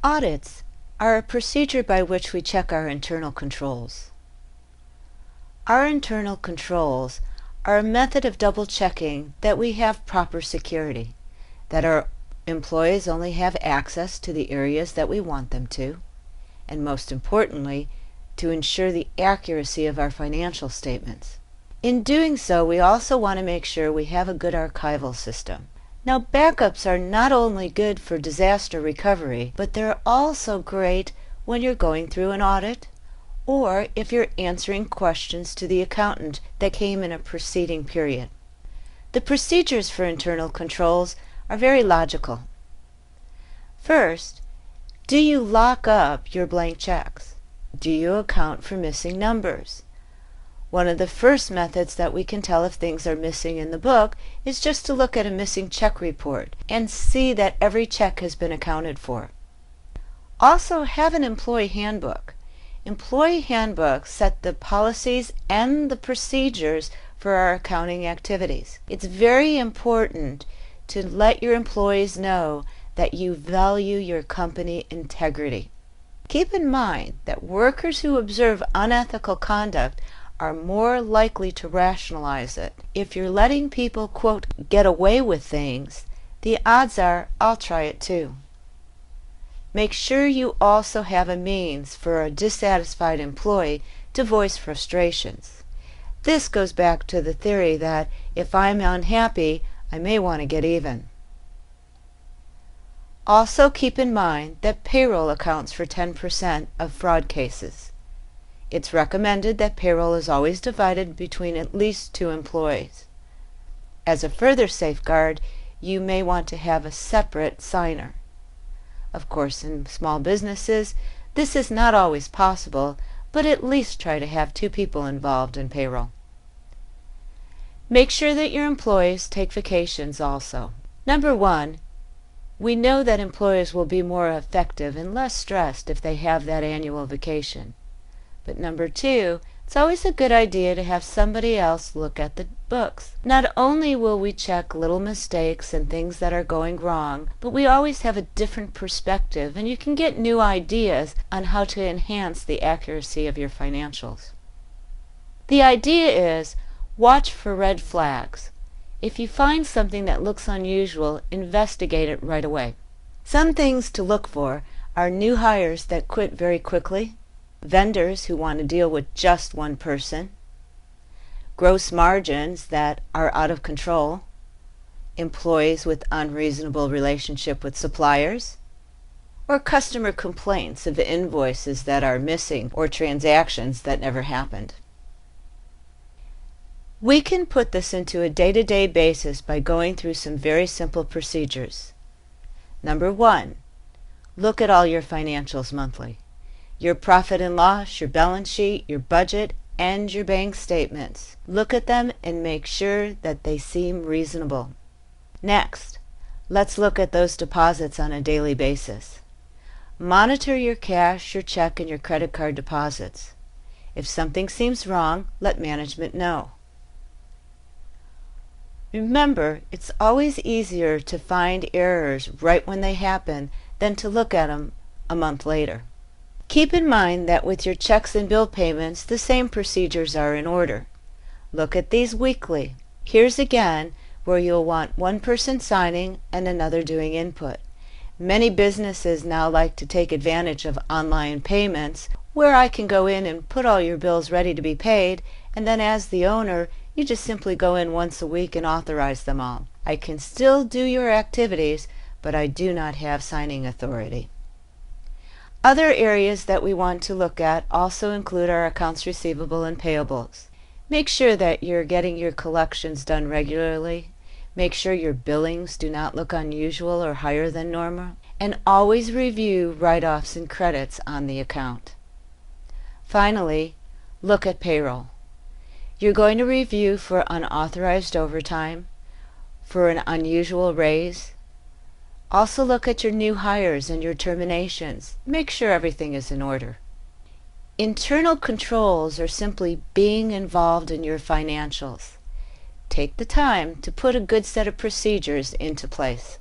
Audits are a procedure by which we check our internal controls. Our internal controls are a method of double-checking that we have proper security, that our employees only have access to the areas that we want them to, and most importantly, to ensure the accuracy of our financial statements. In doing so, we also want to make sure we have a good archival system. Now, backups are not only good for disaster recovery, but they're also great when you're going through an audit or if you're answering questions to the accountant that came in a preceding period. The procedures for internal controls are very logical. First, do you lock up your blank checks? Do you account for missing numbers? One of the first methods that we can tell if things are missing in the book is just to look at a missing check report and see that every check has been accounted for. Also, have an employee handbook. Employee handbooks set the policies and the procedures for our accounting activities. It's very important to let your employees know that you value your company integrity. Keep in mind that workers who observe unethical conduct are more likely to rationalize it. If you're letting people, quote, get away with things, the odds are I'll try it too. Make sure you also have a means for a dissatisfied employee to voice frustrations. This goes back to the theory that if I'm unhappy, I may want to get even. Also keep in mind that payroll accounts for 10% of fraud cases. It's recommended that payroll is always divided between at least 2 employees. As a further safeguard, you may want to have a separate signer. Of course, in small businesses, this is not always possible, but at least try to have 2 people involved in payroll. Make sure that your employees take vacations also. Number 1, we know that employees will be more effective and less stressed if they have that annual vacation. But number 2, it's always a good idea to have somebody else look at the books. Not only will we check little mistakes and things that are going wrong, but we always have a different perspective and you can get new ideas on how to enhance the accuracy of your financials. The idea is watch for red flags. If you find something that looks unusual, investigate it right away. Some things to look for are new hires that quit very quickly, vendors who want to deal with just one person, gross margins that are out of control, employees with unreasonable relationship with suppliers, or customer complaints of invoices that are missing or transactions that never happened. We can put this into a day-to-day basis by going through some very simple procedures. Number 1, look at all your financials monthly. Your profit and loss, your balance sheet, your budget, and your bank statements. Look at them and make sure that they seem reasonable. Next, let's look at those deposits on a daily basis. Monitor your cash, your check, and your credit card deposits. If something seems wrong, let management know. Remember, it's always easier to find errors right when they happen than to look at them a month later. Keep in mind that with your checks and bill payments, the same procedures are in order. Look at these weekly. Here's again where you'll want one person signing and another doing input. Many businesses now like to take advantage of online payments where I can go in and put all your bills ready to be paid, and then as the owner, you just simply go in once a week and authorize them all. I can still do your activities, but I do not have signing authority. Other areas that we want to look at also include our accounts receivable and payables. Make sure that you're getting your collections done regularly. Make sure your billings do not look unusual or higher than normal. And always review write-offs and credits on the account. Finally, look at payroll. You're going to review for unauthorized overtime, for an unusual raise. Also look at your new hires and your terminations. Make sure everything is in order. Internal controls are simply being involved in your financials. Take the time to put a good set of procedures into place.